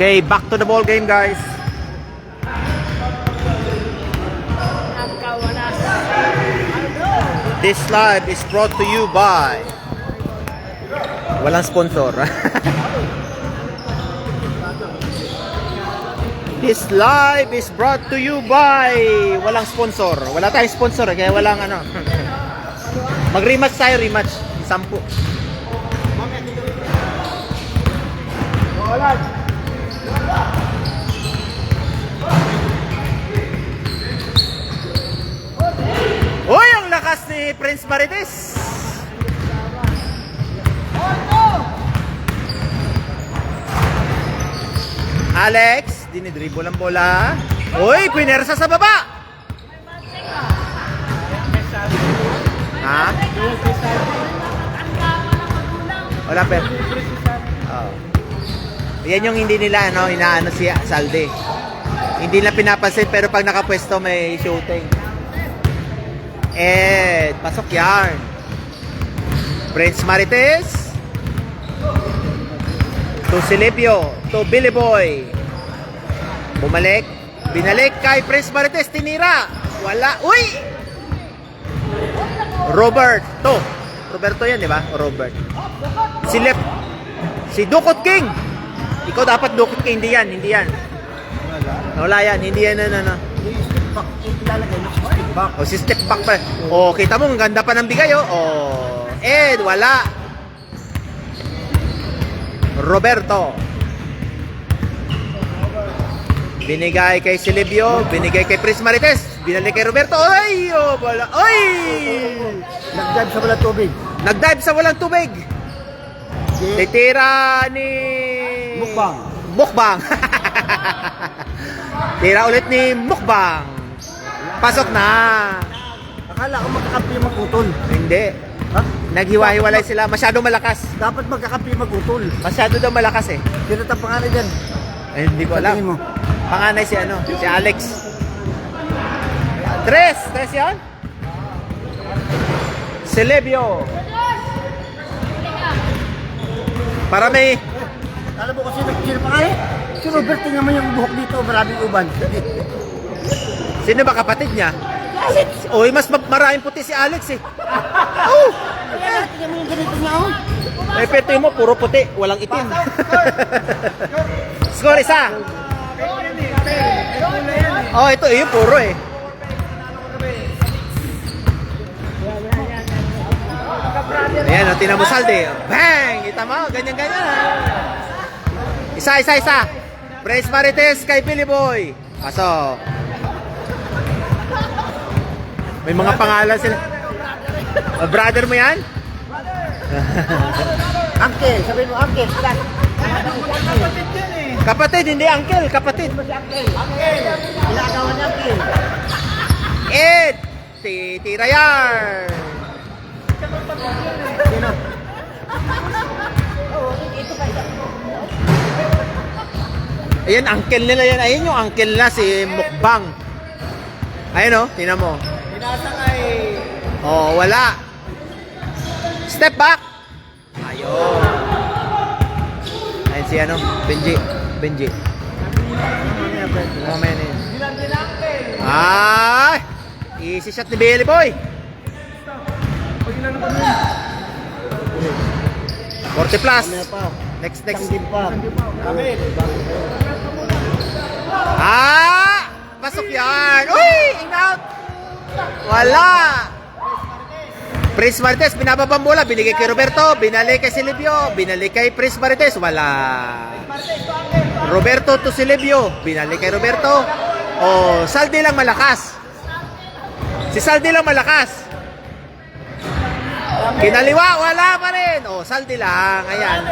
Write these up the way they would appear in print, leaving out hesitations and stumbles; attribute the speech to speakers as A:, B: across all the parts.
A: Okay, back to the ball game, guys. This live is brought to you by... Walang sponsor. This live is brought to you by... Walang sponsor. Wala tayong sponsor, kaya walang ano. Mag-rematch tayo, rematch. 10. Uy, ang lakas ni Prince Marites. Alex, dinidribble ang bola. Uy, pinersa sa baba. Ha? Wala pa. Oh. Yan yung hindi nila inaano si Salde. Hindi nila pinapansin pero pag nakapwesto may shooting. Pasok yan. Prince Marites. To Silipio. To Billy Boy. Bumalik. Binalik kay Prince Marites. Tinira. Wala. Uy! Roberto. Roberto yan, di ba? Robert. Si Dukot King. Ikaw dapat Dukot King. Hindi yan. Hindi yan. Wala yan. Hindi yan. O si step back pa. O kita mo, ang ganda pa ng bigay. Wala. Roberto. Binigay kay Silvio. Binigay kay Prince Marites. Binalik kay Roberto. Ay! Wala. Ay!
B: Nagdive sa walang tubig.
A: Nagdive sa walang tubig. Titira ni... Mukbang. Tira ulit ni Mukbang. Pasok na.
B: Akala ko magkakampi yung magutol.
A: Hindi.
B: Ha?
A: Naghiwa-hiwalay sila. Masyado malakas.
B: Dapat magkakampi yung magutol.
A: Masyado daw malakas eh.
B: Sino ang pangalan dyan?
A: Hindi ko alam.
B: Sabihin mo.
A: Panganay si si Alex. Tres yan? Silvio. Para may...
B: Alam mo kasi sino pangalan? Si Roberto naman yung buhok dito. Maraming uban.
A: Sino ba kapatid niya?
B: Alex!
A: Uy, mas maraming puti si Alex eh.
B: Tingnan mo yung ganito niya,
A: Peto mo, puro puti. Walang itim. Score isa. Ito yung puro eh. Ayan, tinan mo Salde. Bang! Kita mo, ganyan-ganyan. Isa. Prince Marites kay Billy Boy. Pasok. May mga pangalan sila. Brother mo yan?
B: Uncle, sabihin mo uncle.
A: Kapatid, hindi uncle. Kapatid.
B: Ilagawa niya uncle.
A: Titira yan. Ayan, uncle nila yan. Ayan yung uncle na, si Mukbang. Ayan tinan mo.
B: Pinasa kay...
A: Wala. Step back. Ayun. Ayan si Benji. Mamaya na yun. Easy shot ni Billy Boy. 40 plus. Next. Pasok yan. Uy! In out. Wala. Prince Marites, binababang bola. Binigay kay Roberto. Binalik kay Silvio. Binalik kay Prince Marites. Wala. Roberto to Silvio. Binalik kay Roberto. Saldi lang malakas. Si Saldi lang malakas. Kinaliwa, wala pa rin. Saldi lang. Ayan.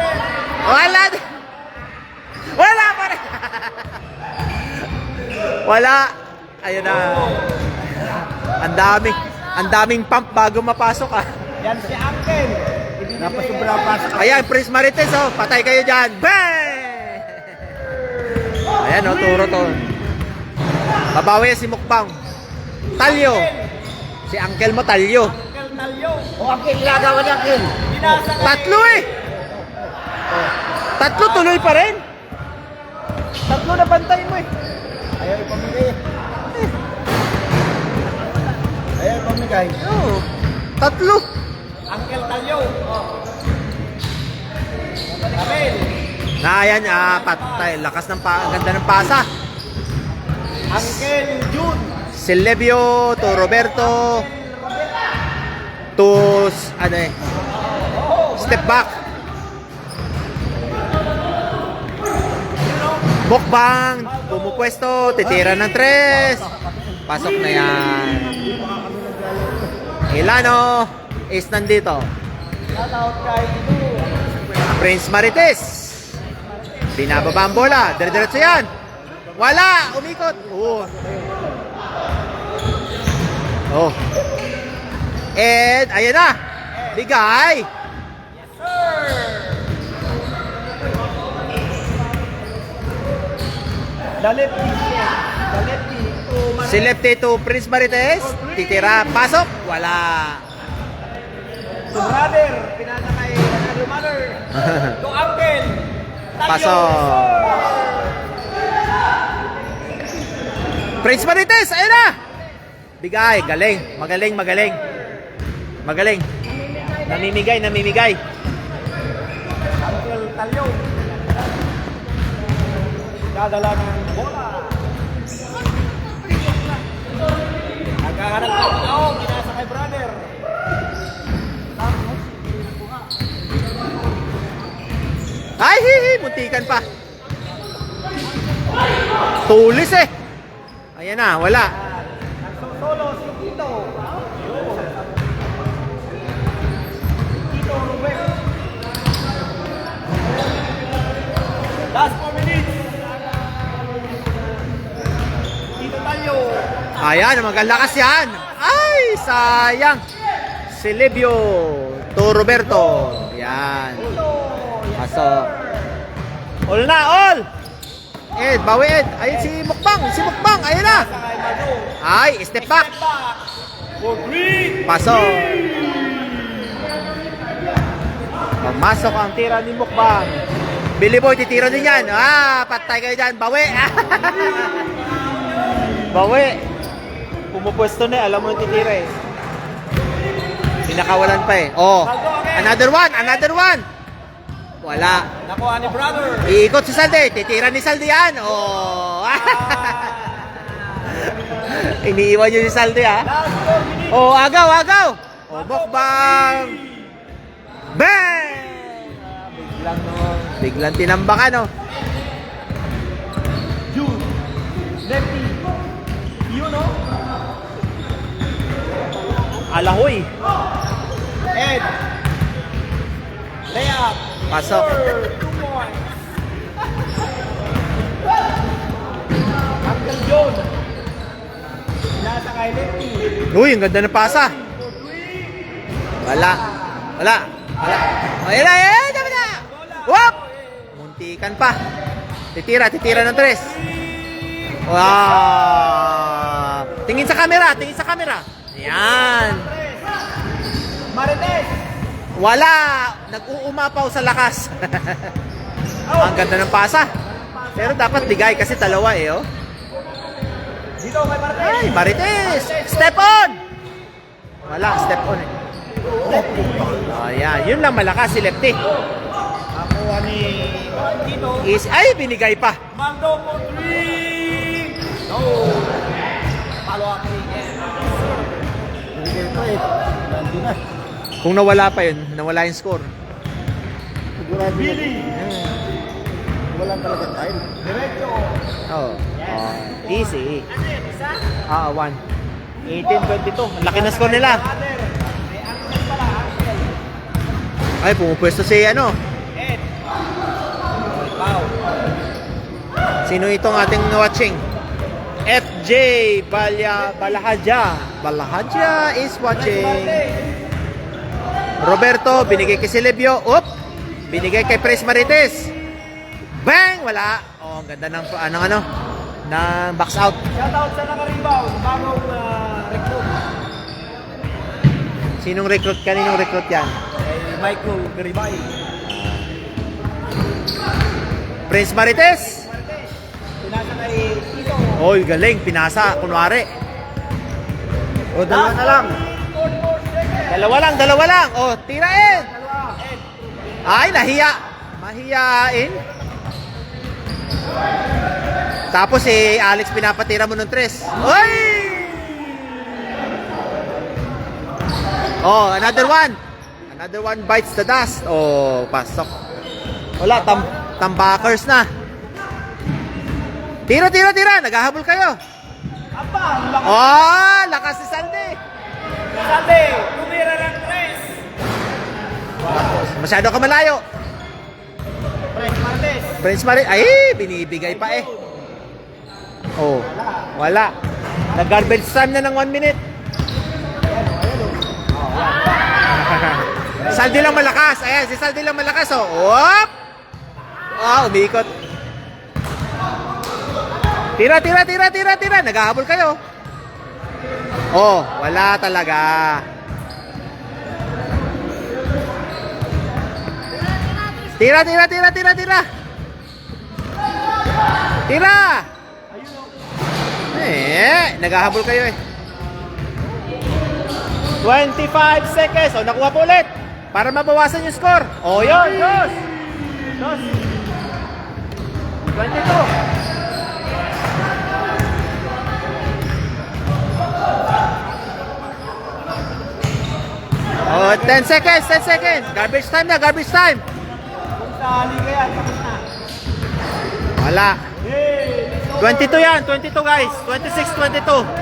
A: Wala pa rin. Wala. Ayun na. Ang daming pump bago mapasok
B: Yan si uncle. Napasubra pasok.
A: Ayan, Prince Marites patay kayo dyan. Bang! Ayan turo to. Babawi si Mukbang. Talyo. Si uncle mo Talyo.
B: Uncle, ilagawa niya uncle.
A: Tatlo Tatlo tuloy pa rin. Tatlo na bantay mo eh.
B: Ayaw ipamigay. Ayaw ipamigay.
A: Oo. Tatlo.
B: Uncle Talyo. Abel.
A: Na yan, patay. Lakas ng ganda ng pasa.
B: Uncle Jun.
A: Silvio to Roberto to ano eh, step back. Mukbang, pumupwesto, titira ng 3. Pasok na yan. Ilano is nandito.
B: Shoutout kay Ido.
A: Prince Marites. Binababa ang bola. Dire-diretso yan. Wala! Umikot. Oh. And, ayan na. Bigay.
B: Daleti.
A: Si lefty to Prince Marites. Titira. Pasok. Wala.
B: To brother. Pinasa kay another mother. To uncle. Talyo.
A: Pasok. Prince Marites. Ayan na. Bigay. Galing. Magaling. Namimigay.
B: Uncle Talyo. Dadala ng bola. Nagkahanap ng tao. Pinasa kay brother.
A: Ay, muntikan pa. Tulis eh. Ayan na, wala.
B: Solo si Tito. Tito Ruben. Last 4 minutes. Tito Talyo.
A: Ayan, magalakas yan. Ay, sayang. Silvio to Roberto. Yan. Pasok. All na, all. Ed, bawi Ed. Ayun si Mukbang. Ayun na.
B: Sakay Mado.
A: Ay, step back.
B: For green.
A: Pasok. Pumasok ang tira ni Mukbang. Billy Boy, titira din yan. Patay kayo dyan. Bawi. Bawi. Pumupwesto na eh. Alam mo yung titira eh. Pinakawalan pa eh. Oh. Another one. Wala.
B: Nakuha ni brother.
A: Iikot si Salde. Titira ni Salde yan. Oh. Iniiwan nyo si Salde ha.
B: Last 4 minutes.
A: Oh, agaw. Oh, Mukbang. Bang! Biglang tinambakan oh.
B: June. Lefty. Yun o.
A: Alahoy.
B: Ed. Layup.
A: Pasok.
B: 2 points. Uncle John. Nasa kay Lefty.
A: Uy, ang ganda ng pasa. Wala. Ayan na. Dami na. Wop! Muntikan pa. Titira ng 3. Wow! Tingin sa camera. Yan.
B: Marites.
A: Wala. Nag-uumapaw sa lakas. Ang ganda ng pasa. Pero dapat bigay kasi dalawa eh, oh.
B: Dito kay Marites.
A: Ay, Marites! Step on! Wala, step on eh. Ayan, yun lang malakas si Lefty.
B: Nakuha ni Tito.
A: Ay, binigay pa.
B: Mando for 3. No. Follow up again. Binigay pa eh. Nandun na.
A: Kung nawala pa yun, nawala yung score.
B: Sigurado. Billy. Walang talaga time. Diretso.
A: Oh. Easy. 1. 18-22. Ang laki na score nila. Ay, pumupwesto si ano.
B: Ed. Wow.
A: Sino itong ating watching? FJ Balahadja. Balahadja is watching. Roberto, binigay kay Silvio. Binigay kay Prince Marites. Bang! Wala. Oh, ang ganda ng ng box out.
B: Shoutout sa naka-rebound. Bagong recruit.
A: Sinong recruit? Kaninong recruit yan?
B: Michael Garibay.
A: Prince Marites. Oy, galing. Pinasa, kunwari. O, dalawa na lang. Dalawa lang. O, tirain. Ay, nahiya. Mahiyain. Tapos si Alex pinapatira mo ng 3. Oy! Oh, another one. Another one bites the dust. Oh, pasok. Wala, tambakers na. Tira. Naghahabol kayo. Oh, lakas si Sandy.
C: Tumira ng 3.
A: Masyado ka malayo. Prince Martes. Ay, binibigay pa eh. Oh, wala. Nag-garbage time na ng 1 minute. Saldi lang malakas. Ayan, si Saldi lang malakas. Oh, whoop! Oh, umikot. Tira. Naghahabol kayo. Oh, wala talaga. Tira. Naghahabol kayo eh. 25 seconds. O, nakuha po ulit. Para mabawasan yung score. O, yun. Dos. 22. Oh, 10 seconds. Garbage time na.
C: Kung sa liga yan, tapos na.
A: Wala. 22 yan. 22 guys. 26, 22.